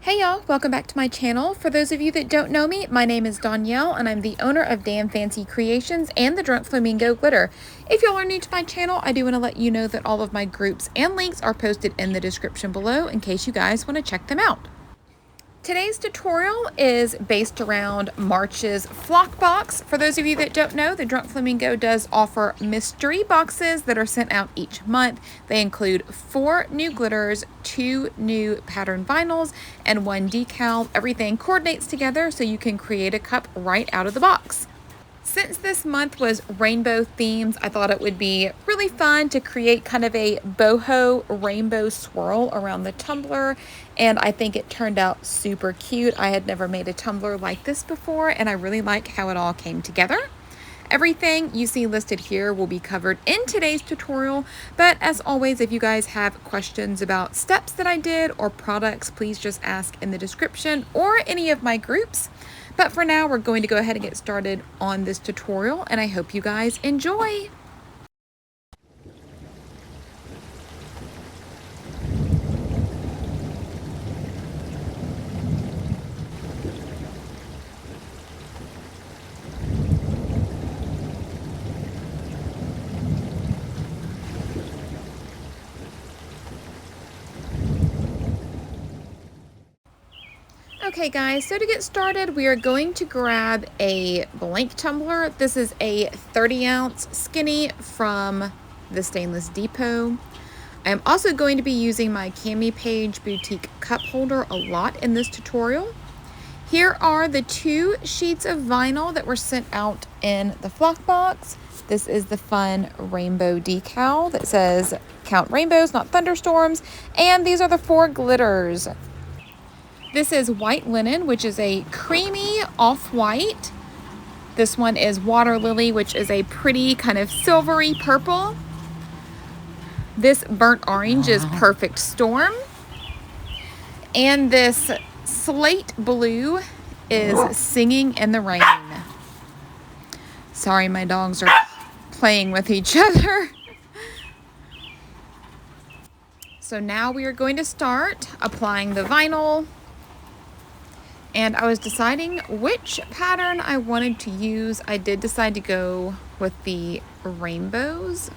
Hey y'all, welcome back to my channel. For those of you that don't know me, my name is Danielle and I'm the owner of Damn Fancy Creations and the Drunk Flamingo Glitter. If y'all are new to my channel, I do want to let you know that all of my groups and links are posted in the description below in case you guys want to check them out. Today's tutorial is based around March's Flock Box. For those of you that don't know, the Drunk Flamingo does offer mystery boxes that are sent out each month. They include 4 new glitters, 2 new pattern vinyls, and 1 decal. Everything coordinates together so you can create a cup right out of the box. Since this month was rainbow themes, I thought it would be really fun to create kind of a boho rainbow swirl around the tumbler, and I think it turned out super cute. I had never made a tumbler like this before, and I really like how it all came together. Everything you see listed here will be covered in today's tutorial, but as always, if you guys have questions about steps that I did or products, please just ask in the description or any of my groups. But for now, we're going to go ahead and get started on this tutorial, and I hope you guys enjoy. Okay guys, so to get started, we are going to grab a blank tumbler. This is a 30-ounce skinny from the Stainless Depot. I am also going to be using my Cami Page Boutique cup holder a lot in this tutorial. Here are the 2 sheets of vinyl that were sent out in the flock box. This is the fun rainbow decal that says "Count rainbows, not thunderstorms," and these are the 4 glitters. This is white linen, which is a creamy off-white. This one is water lily, which is a pretty kind of silvery purple. This burnt orange is perfect storm. And this slate blue is singing in the rain. Sorry, my dogs are playing with each other. So now we are going to start applying the vinyl. And I was deciding which pattern I wanted to use. I did decide to go with the rainbows.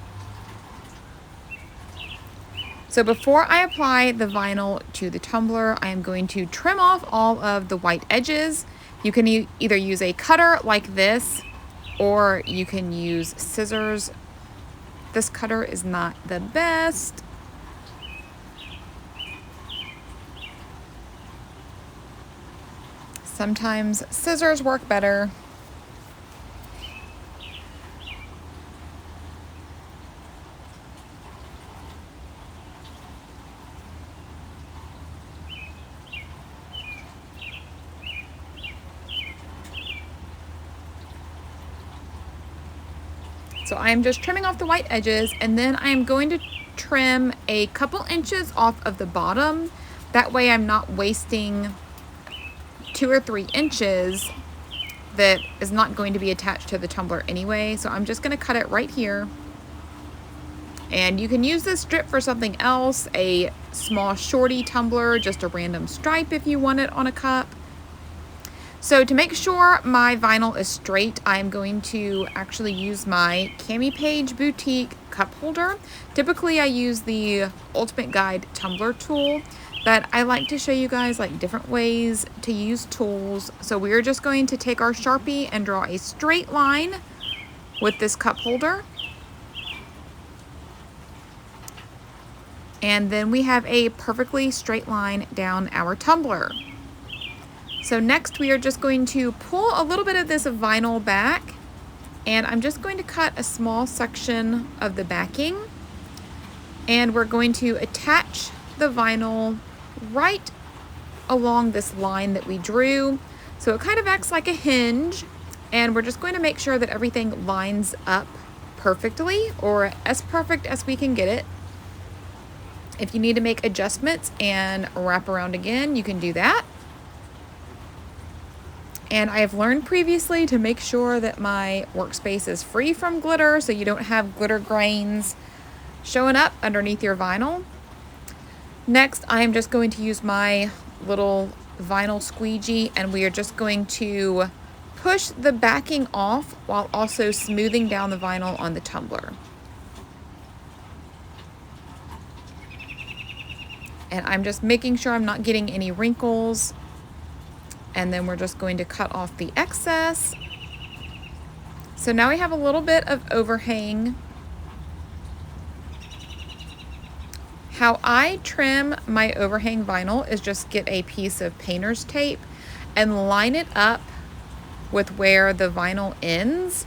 So before I apply the vinyl to the tumbler, I am going to trim off all of the white edges. You can either use a cutter like this, or you can use scissors. This cutter is not the best. Sometimes scissors work better. So I am just trimming off the white edges, and then I am going to trim a couple inches off of the bottom. That way I'm not wasting 2 or 3 inches that is not going to be attached to the tumbler anyway. So I'm just going to cut it right here. And you can use this strip for something else, a small shorty tumbler, just a random stripe if you want it on a cup. So to make sure my vinyl is straight, I'm going to actually use my Cami Page Boutique cup holder. Typically I use the Ultimate Guide Tumbler tool, but I like to show you guys like different ways to use tools. So we're just going to take our Sharpie and draw a straight line with this cup holder. And then we have a perfectly straight line down our tumbler. So next we are just going to pull a little bit of this vinyl back, and I'm just going to cut a small section of the backing, and we're going to attach the vinyl right along this line that we drew. So it kind of acts like a hinge, and we're just going to make sure that everything lines up perfectly, or as perfect as we can get it. If you need to make adjustments and wrap around again, you can do that. And I have learned previously to make sure that my workspace is free from glitter so you don't have glitter grains showing up underneath your vinyl. Next, I am just going to use my little vinyl squeegee, and we are just going to push the backing off while also smoothing down the vinyl on the tumbler. And I'm just making sure I'm not getting any wrinkles. And then we're just going to cut off the excess. So now we have a little bit of overhang. How I trim my overhang vinyl is just get a piece of painter's tape and line it up with where the vinyl ends.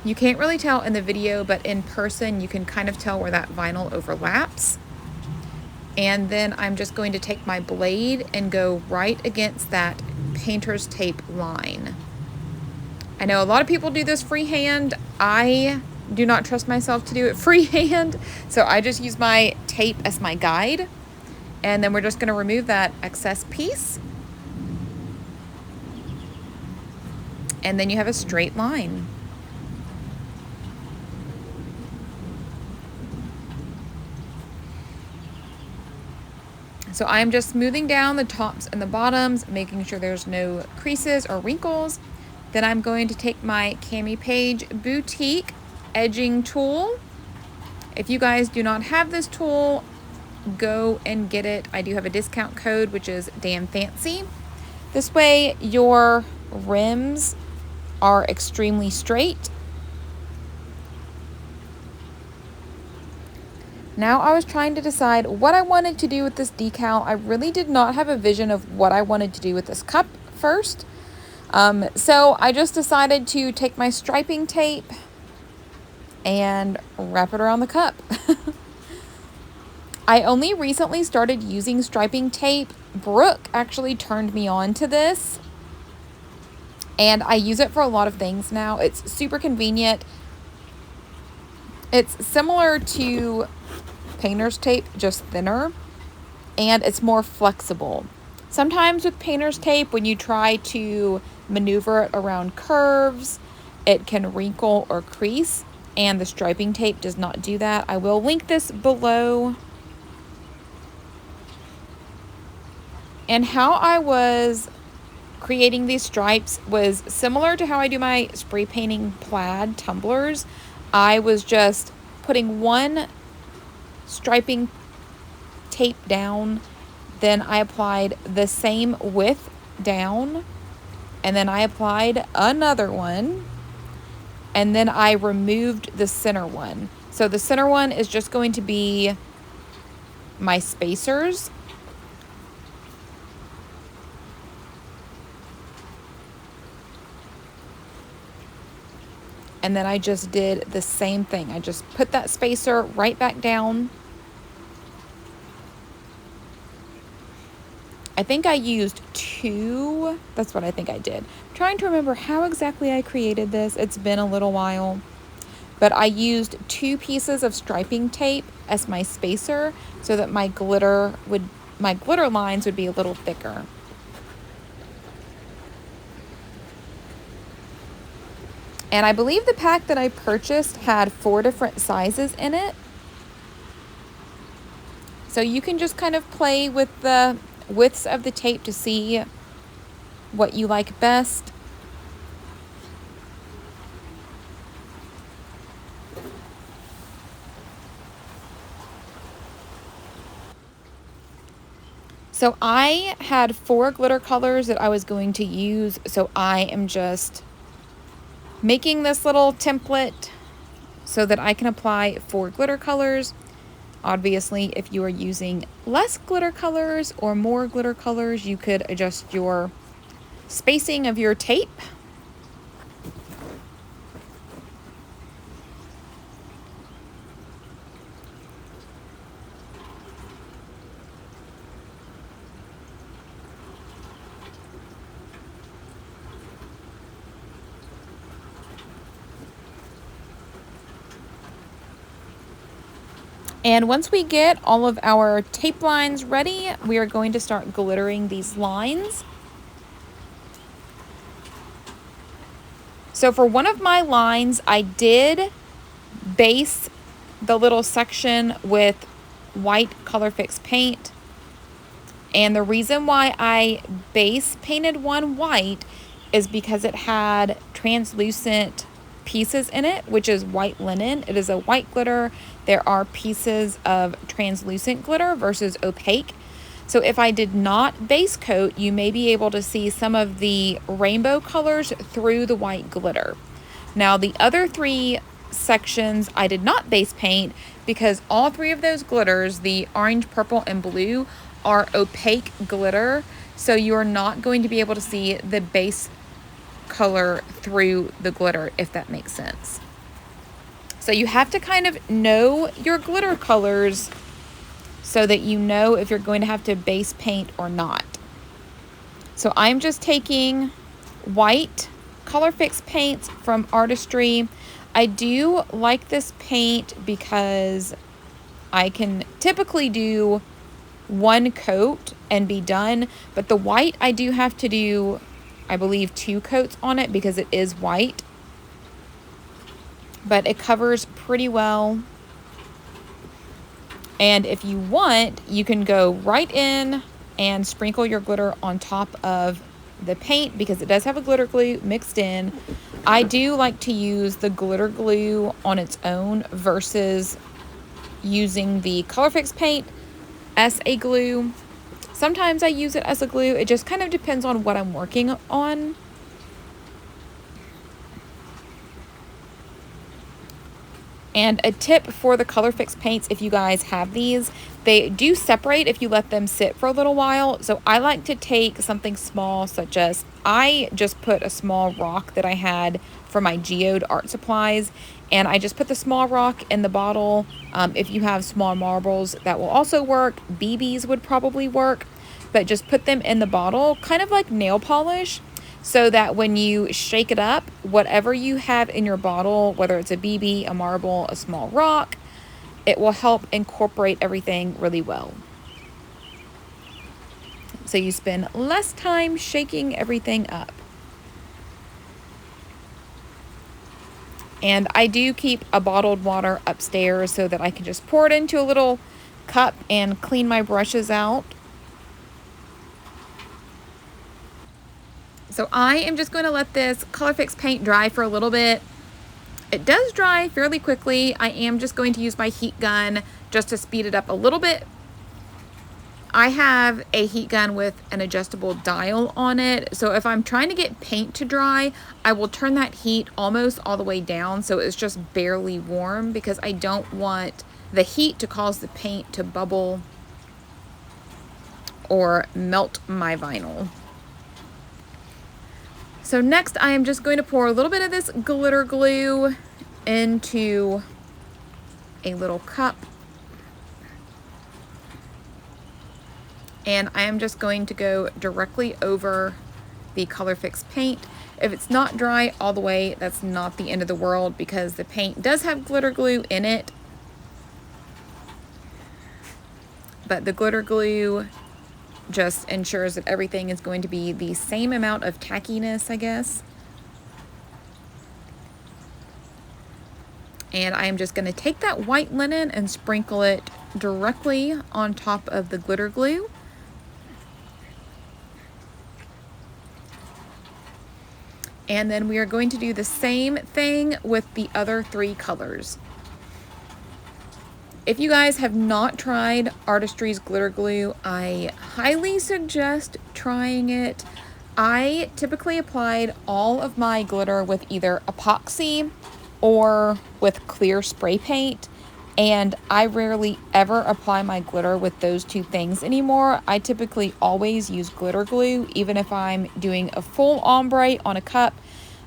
You can't really tell in the video, but in person you can kind of tell where that vinyl overlaps. And then I'm just going to take my blade and go right against that painter's tape line. I know a lot of people do this freehand. I do not trust myself to do it freehand, so I just use my tape as my guide. And then we're just going to remove that excess piece. And then you have a straight line. So I'm just smoothing down the tops and the bottoms, making sure there's no creases or wrinkles. Then I'm going to take my Cami Page Boutique edging tool. If you guys do not have this tool, go and get it. I do have a discount code, which is Damn Fancy. This way your rims are extremely straight. Now I was trying to decide what I wanted to do with this decal. I really did not have a vision of what I wanted to do with this cup first. So I just decided to take my striping tape and wrap it around the cup. I only recently started using striping tape. Brooke actually turned me on to this, and I use it for a lot of things now. It's super convenient. It's similar to painter's tape, just thinner, and it's more flexible. Sometimes with painter's tape, when you try to maneuver it around curves, it can wrinkle or crease, and the striping tape does not do that. I will link this below. And how I was creating these stripes was similar to how I do my spray painting plaid tumblers. I was just putting one striping tape down, then I applied the same width down, and then I applied another one, and then I removed the center one. So the center one is just going to be my spacers. And then I just did the same thing. I just put that spacer right back down. I think I used 2. That's what I think I did. I'm trying to remember how exactly I created this. It's been a little while. But I used 2 pieces of striping tape as my spacer so that my glitter lines would be a little thicker. And I believe the pack that I purchased had 4 different sizes in it. So you can just kind of play with the widths of the tape to see what you like best. So I had 4 glitter colors that I was going to use, so I am just making this little template so that I can apply 4 glitter colors. Obviously, if you are using less glitter colors or more glitter colors, you could adjust your spacing of your tape. And once we get all of our tape lines ready, we are going to start glittering these lines. So for one of my lines, I did base the little section with white ColorFix paint. And the reason why I base painted one white is because it had translucent pieces in it, which is white linen. It is a white glitter. There are pieces of translucent glitter versus opaque. So if I did not base coat, you may be able to see some of the rainbow colors through the white glitter. Now the other 3 sections I did not base paint because all 3 of those glitters, the orange, purple, and blue, are opaque glitter. So you're not going to be able to see the base color through the glitter, if that makes sense. So you have to kind of know your glitter colors so that you know if you're going to have to base paint or not. So I'm just taking white ColorFix paints from Artistry. I do like this paint because I can typically do 1 coat and be done, but the white I do have to do, I believe, 2 coats on it because it is white, but it covers pretty well. And if you want, you can go right in and sprinkle your glitter on top of the paint because it does have a glitter glue mixed in. I do like to use the glitter glue on its own versus using the ColorFix paint as a glue. Sometimes I use it as a glue. It just kind of depends on what I'm working on. And a tip for the ColorFix paints, if you guys have these, they do separate if you let them sit for a little while. So I like to take something small, such as, I just put a small rock that I had for my geode art supplies, and I just put the small rock in the bottle. If you have small marbles, that will also work. BBs would probably work, but just put them in the bottle, kind of like nail polish, so that when you shake it up, whatever you have in your bottle, whether it's a BB, a marble, a small rock, it will help incorporate everything really well. So you spend less time shaking everything up. And I do keep a bottled water upstairs so that I can just pour it into a little cup and clean my brushes out. So I am just going to let this ColorFix paint dry for a little bit. It does dry fairly quickly. I am just going to use my heat gun just to speed it up a little bit. I have a heat gun with an adjustable dial on it. So if I'm trying to get paint to dry, I will turn that heat almost all the way down so it's just barely warm, because I don't want the heat to cause the paint to bubble or melt my vinyl. So next I am just going to pour a little bit of this glitter glue into a little cup. And I am just going to go directly over the ColorFix paint. If it's not dry all the way, that's not the end of the world, because the paint does have glitter glue in it. But the glitter glue just ensures that everything is going to be the same amount of tackiness, I guess. And I am just going to take that white linen and sprinkle it directly on top of the glitter glue. And then we are going to do the same thing with the other 3 colors. If you guys have not tried Artistry's glitter glue, I highly suggest trying it. I typically applied all of my glitter with either epoxy or with clear spray paint, and I rarely ever apply my glitter with those 2 things anymore. I typically always use glitter glue, even if I'm doing a full ombre on a cup.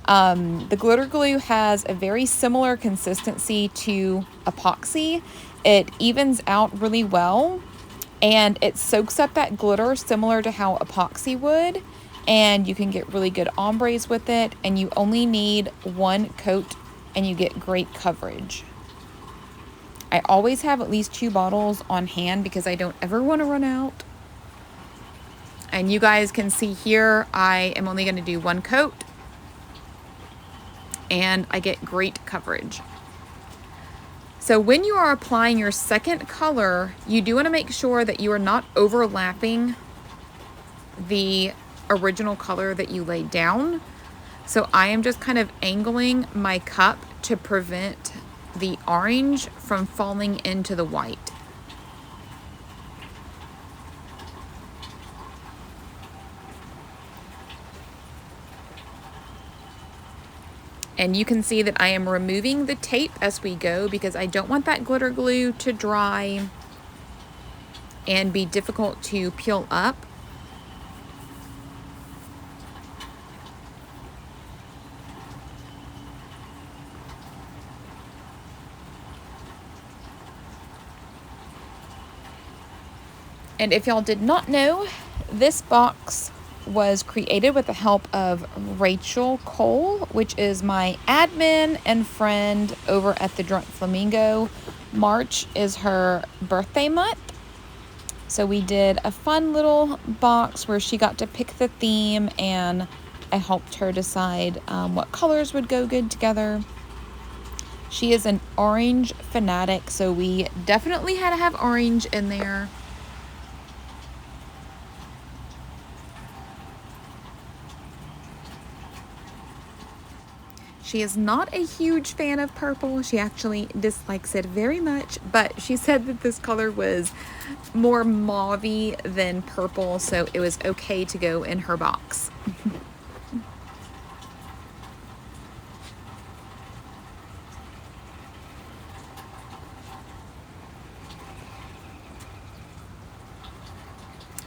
The glitter glue has a very similar consistency to epoxy. It evens out really well, and it soaks up that glitter similar to how epoxy would, and you can get really good ombres with it, and you only need 1 coat and you get great coverage. I always have at least 2 bottles on hand because I don't ever want to run out. And you guys can see here, I am only going to do 1 coat and I get great coverage. So when you are applying your second color, you do want to make sure that you are not overlapping the original color that you laid down. So I am just kind of angling my cup to prevent the orange from falling into the white. And you can see that I am removing the tape as we go because I don't want that glitter glue to dry and be difficult to peel up. And if y'all did not know, this box was created with the help of Rachel Cole, which is my admin and friend over at the Drunk Flamingo. March is her birthday month. So we did a fun little box where she got to pick the theme, and I helped her decide what colors would go good together. She is an orange fanatic, so we definitely had to have orange in there. She is not a huge fan of purple. She actually dislikes it very much, but she said that this color was more mauve-y than purple, so it was okay to go in her box.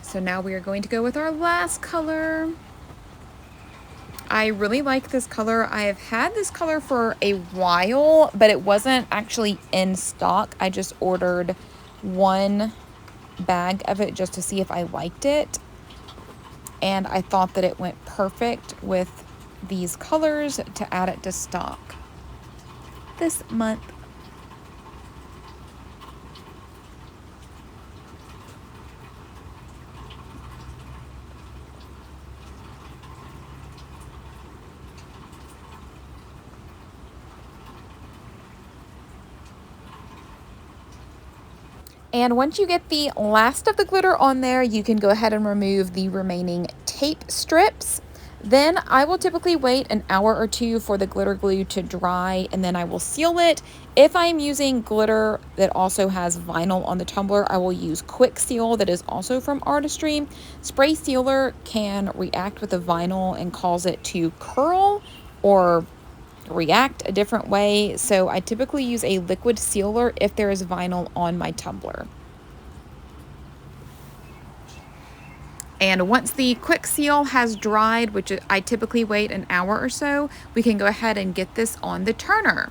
So now we are going to go with our last color. I really like this color. I have had this color for a while, but it wasn't actually in stock. I just ordered one bag of it just to see if I liked it. And I thought that it went perfect with these colors to add it to stock this month. And once you get the last of the glitter on there, you can go ahead and remove the remaining tape strips. Then I will typically wait an hour or two for the glitter glue to dry, and then I will seal it. If I'm using glitter that also has vinyl on the tumbler, I will use Quick Seal that is also from Artistry. Spray sealer can react with the vinyl and cause it to curl or react a different way, so I typically use a liquid sealer if there is vinyl on my tumbler. And once the quick seal has dried, which I typically wait an hour or so, we can go ahead and get this on the turner.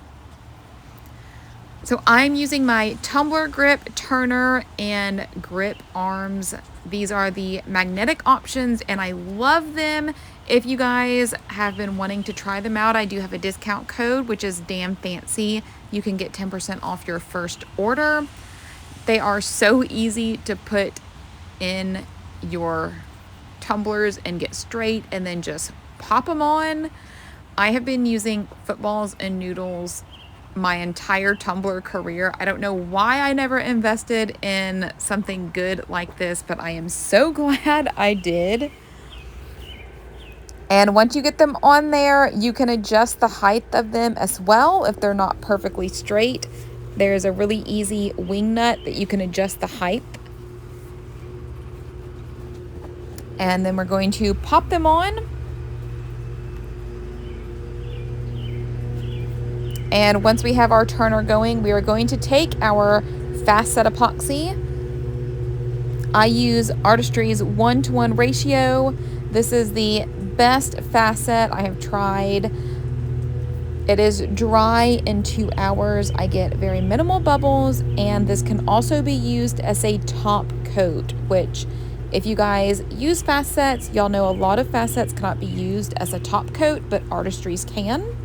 So I'm using my tumbler grip turner and grip arms. These are the magnetic options and I love them. If you guys have been wanting to try them out, I do have a discount code, which is Damn Fancy. You can get 10% off your first order. They are so easy to put in your tumblers and get straight and then just pop them on. I have been using footballs and noodles my entire tumbler career. I don't know why I never invested in something good like this, but I am so glad I did. And once you get them on there, you can adjust the height of them as well if they're not perfectly straight. There's a really easy wing nut that you can adjust the height. And then we're going to pop them on. And once we have our turner going, we are going to take our fast set epoxy. I use Artistry's 1:1 ratio. This is the best fast set I have tried. It is dry in 2 hours. I get very minimal bubbles, and this can also be used as a top coat, which if you guys use fast sets, y'all know a lot of fast sets cannot be used as a top coat, but Artistry's can.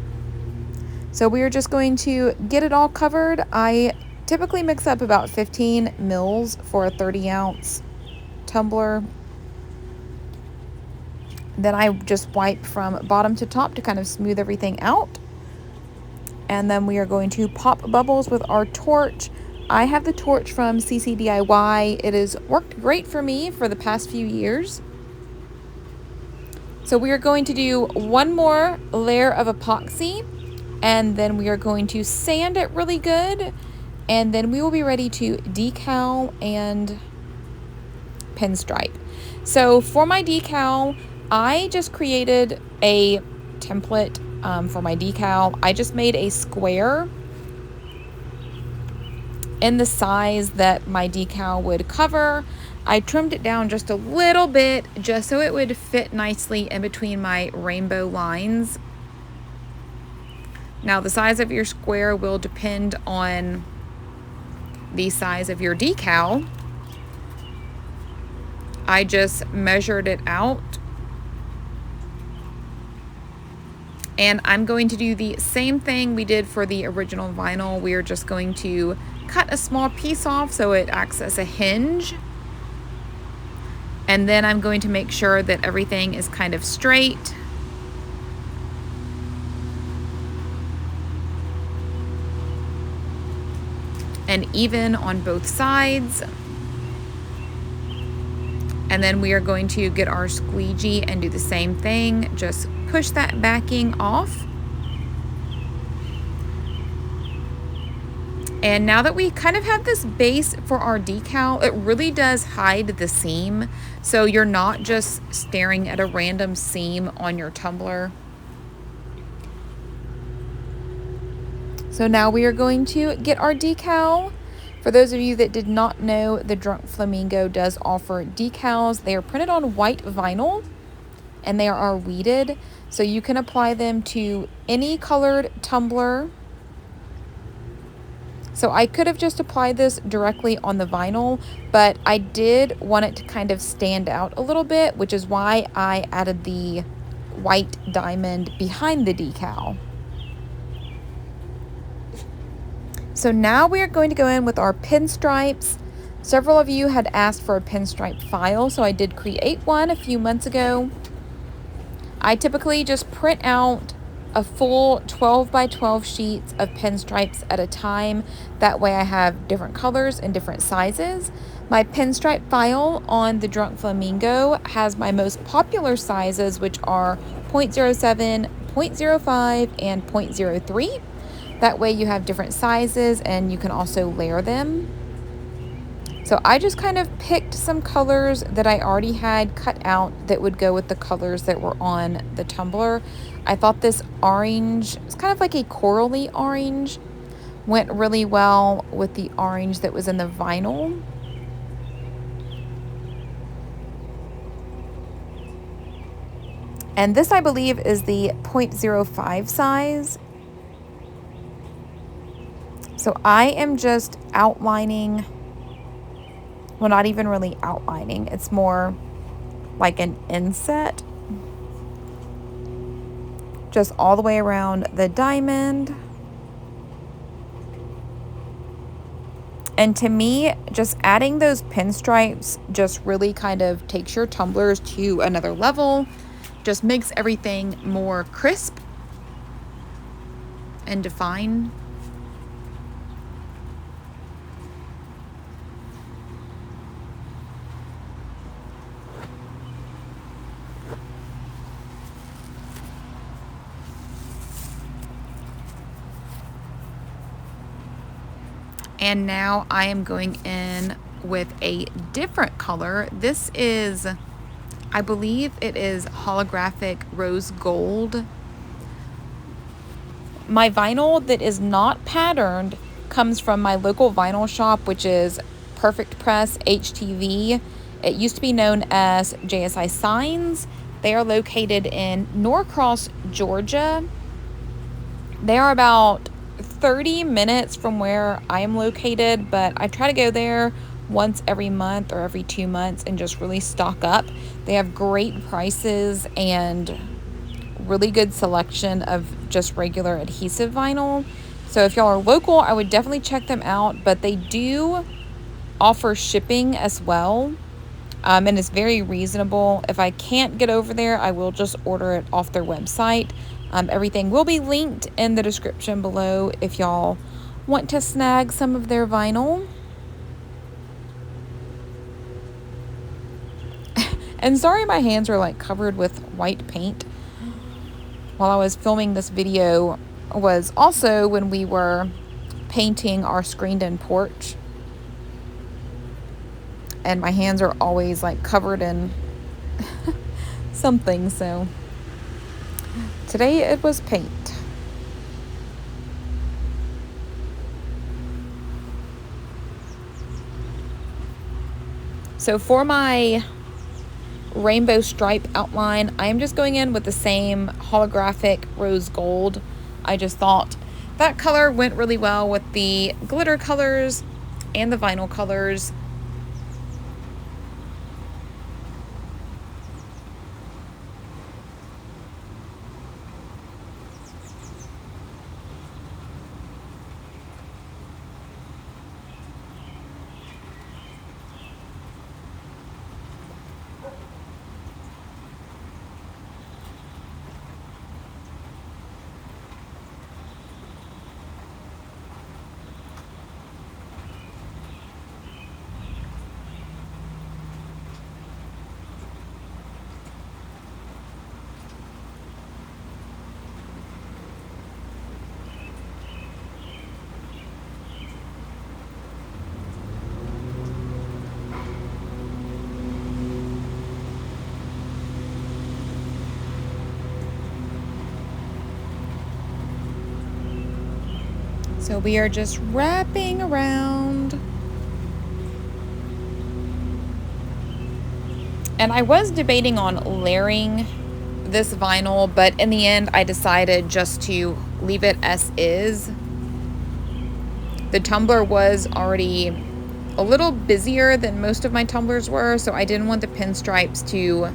So we are just going to get it all covered. I typically mix up about 15 mils for a 30-ounce tumbler. Then I just wipe from bottom to top to kind of smooth everything out. And then we are going to pop bubbles with our torch. I have the torch from CC DIY. It has worked great for me for the past few years. So we are going to do one more layer of epoxy, and then we are going to sand it really good, and then we will be ready to decal and pinstripe. So for my decal, I just created a template for my decal. I just made a square in the size that my decal would cover. I trimmed it down just a little bit just so it would fit nicely in between my rainbow lines. Now the size of your square will depend on the size of your decal. I just measured it out. And I'm going to do the same thing we did for the original vinyl. We are just going to cut a small piece off so it acts as a hinge. And then I'm going to make sure that everything is kind of straight. And even on both sides. And then we are going to get our squeegee and do the same thing. Just push that backing off. And now that we kind of have this base for our decal, it really does hide the seam. So you're not just staring at a random seam on your tumbler. So now we are going to get our decal. For those of you that did not know, the Drunk Flamingo does offer decals. They are printed on white vinyl and they are weeded. So you can apply them to any colored tumbler. So I could have just applied this directly on the vinyl, but I did want it to kind of stand out a little bit, which is why I added the white diamond behind the decal. So now we are going to go in with our pinstripes. Several of you had asked for a pinstripe file, so I did create one a few months ago. I typically just print out a full 12 by 12 sheets of pinstripes at a time. That way I have different colors and different sizes. My pinstripe file on the Drunk Flamingo has my most popular sizes, which are 0.07, 0.05, and 0.03. That way you have different sizes and you can also layer them. So I just kind of picked some colors that I already had cut out that would go with the colors that were on the tumbler. I thought this orange, it's kind of like a corally orange, went really well with the orange that was in the vinyl. And this, I believe, is the 0.05 size. So I am just outlining, well, not even really outlining, it's more like an inset. Just all the way around the diamond. And to me, just adding those pinstripes just really kind of takes your tumblers to another level. Just makes everything more crisp and defined. And now I am going in with a different color. This is, I believe it is holographic rose gold. My vinyl that is not patterned comes from my local vinyl shop, which is Perfect Press HTV. It used to be known as JSI Signs. They are located in Norcross, Georgia. They are about 30 minutes from where I am located, but I try to go there once every month or every 2 months and just really stock up. They have great prices and really good selection of just regular adhesive vinyl. So if y'all are local, I would definitely check them out, but they do offer shipping as well. And it's very reasonable. If I can't get over there, I will just order it off their website. Everything will be linked in the description below if y'all want to snag some of their vinyl. And sorry my hands are like covered with white paint. While I was filming this video was also when we were painting our screened-in porch. And my hands are always like covered in something, so today it was paint. So for my rainbow stripe outline, I am just going in with the same holographic rose gold. I just thought that color went really well with the glitter colors and the vinyl colors. So we are just wrapping around. And I was debating on layering this vinyl, but in the end I decided just to leave it as is. The tumbler was already a little busier than most of my tumblers were, so I didn't want the pinstripes to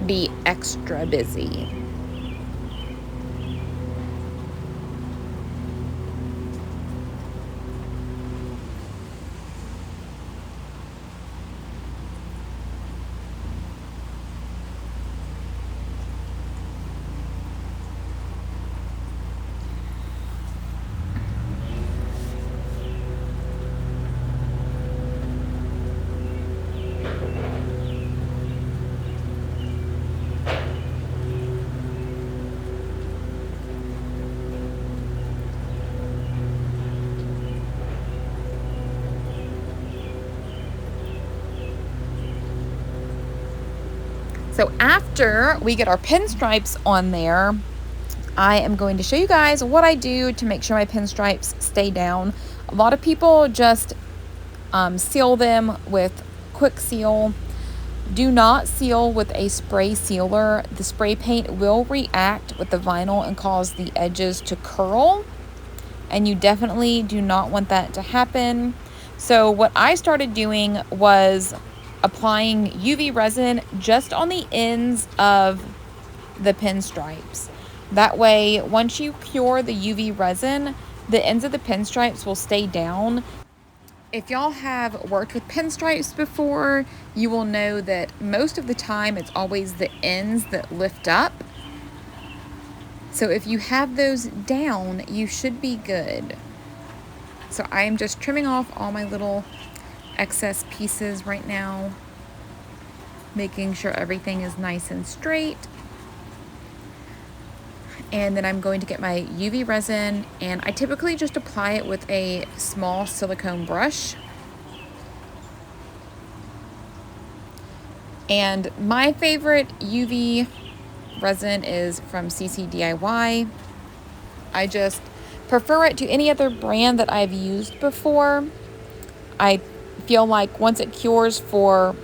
be extra busy. So after we get our pinstripes on there, I am going to show you guys what I do to make sure my pinstripes stay down. A lot of people just seal them with quick seal. Do not seal with a spray sealer. The spray paint will react with the vinyl and cause the edges to curl, and you definitely do not want that to happen. So what I started doing was applying UV resin just on the ends of the pinstripes. That way, once you cure the UV resin, the ends of the pinstripes will stay down. If y'all have worked with pinstripes before, you will know that most of the time it's always the ends that lift up. So if you have those down, you should be good. So I am just trimming off all my little excess pieces right now, making sure everything is nice and straight. And then I'm going to get my UV resin, and I typically just apply it with a small silicone brush. And my favorite UV resin is from CC DIY. I just prefer it to any other brand that I've used before. I feel like once it cures for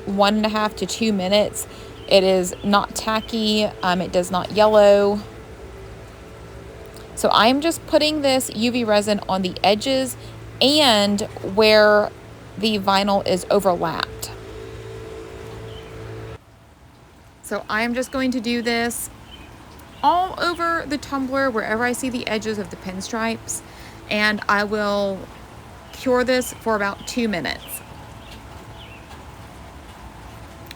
1.5 to 2 minutes, it is not tacky, it does not yellow. So I'm just putting this UV resin on the edges and where the vinyl is overlapped. So I'm just going to do this all over the tumbler wherever I see the edges of the pinstripes, and I will cure this for about 2 minutes.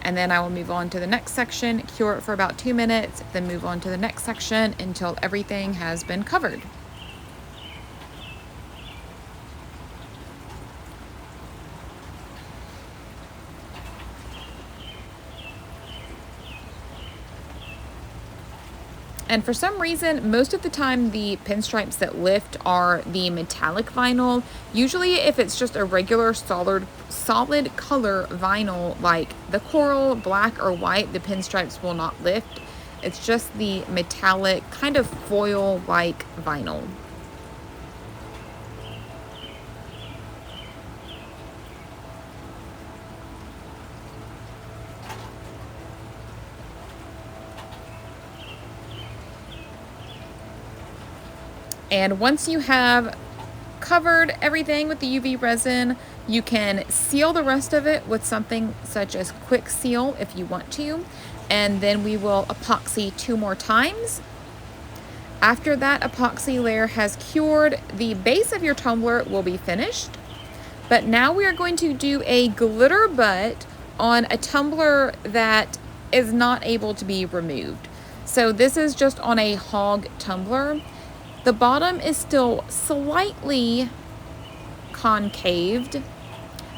And then I will move on to the next section, cure it for about 2 minutes, then move on to the next section until everything has been covered. And for some reason, most of the time the pinstripes that lift are the metallic vinyl. Usually if it's just a regular solid color vinyl like the coral, black, or white, the pinstripes will not lift. It's just the metallic kind of foil-like vinyl. And once you have covered everything with the UV resin, you can seal the rest of it with something such as Quick Seal if you want to, and then we will epoxy 2 more times. After that epoxy layer has cured, the base of your tumbler will be finished. But now we are going to do a glitter butt on a tumbler that is not able to be removed. So this is just on a hog tumbler. The bottom is still slightly concaved,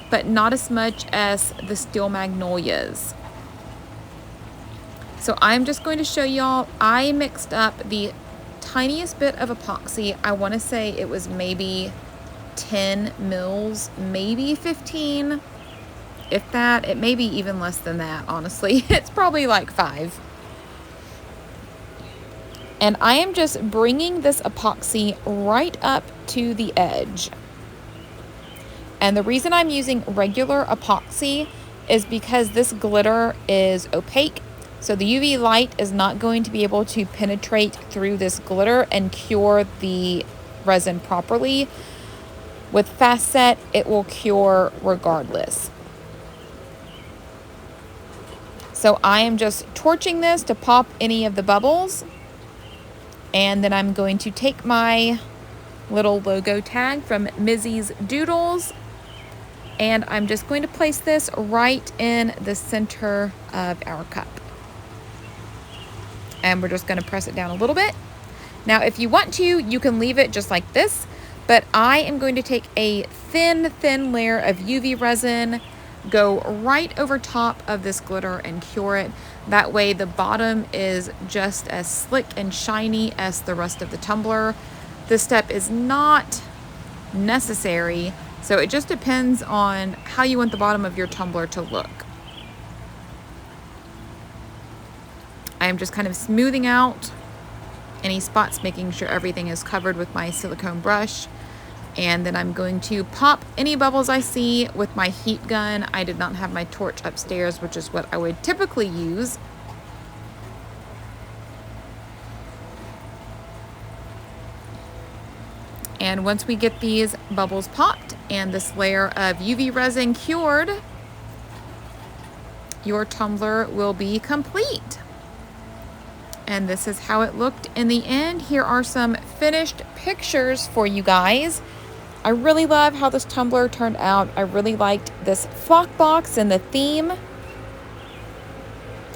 but not as much as the Steel Magnolias. So I'm just going to show y'all, I mixed up the tiniest bit of epoxy. I want to say it was maybe 10 mils, maybe 15, if that. It may be even less than that, honestly. It's probably like 5. And I am just bringing this epoxy right up to the edge. And the reason I'm using regular epoxy is because this glitter is opaque. So the UV light is not going to be able to penetrate through this glitter and cure the resin properly. With fast set, it will cure regardless. So I am just torching this to pop any of the bubbles. And then I'm going to take my little logo tag from Mizzy's Doodles, and I'm just going to place this right in the center of our cup. And we're just going to press it down a little bit. Now, if you want to, you can leave it just like this, but I am going to take a thin layer of UV resin, go right over top of this glitter and cure it. That way the bottom is just as slick and shiny as the rest of the tumbler. This step is not necessary, so it just depends on how you want the bottom of your tumbler to look. I am just kind of smoothing out any spots, making sure everything is covered with my silicone brush. And then I'm going to pop any bubbles I see with my heat gun. I did not have my torch upstairs, which is what I would typically use. And once we get these bubbles popped and this layer of UV resin cured, your tumbler will be complete. And this is how it looked in the end. Here are some finished pictures for you guys. I really love how this tumbler turned out. I really liked this flock box and the theme.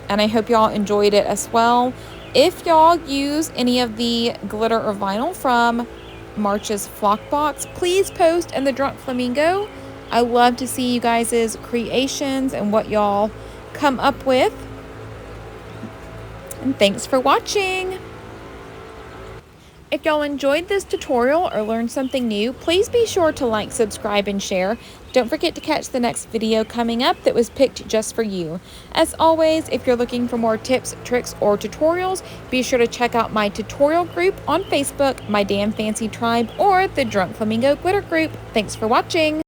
And I hope y'all enjoyed it as well. If y'all use any of the glitter or vinyl from March's flock box, please post in the Drunk Flamingo. I love to see you guys' creations and what y'all come up with. And thanks for watching. If y'all enjoyed this tutorial or learned something new, please be sure to like, subscribe, and share. Don't forget to catch the next video coming up that was picked just for you. As always, if you're looking for more tips, tricks, or tutorials, be sure to check out my tutorial group on Facebook, my Damn Fancy Tribe, or the Drunk Flamingo Glitter group. Thanks for watching.